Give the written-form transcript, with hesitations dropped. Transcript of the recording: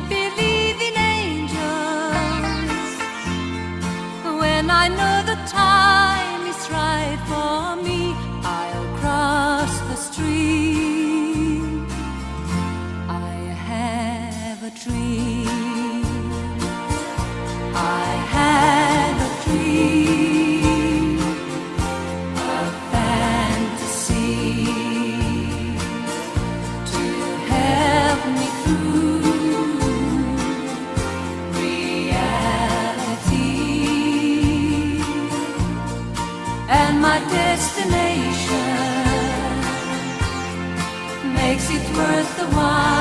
believe in angels when I know the time is right for me. I'll cross the stream. I have a dream. I have a dream, a fantasy to help me through reality, and my destination makes it worth the while.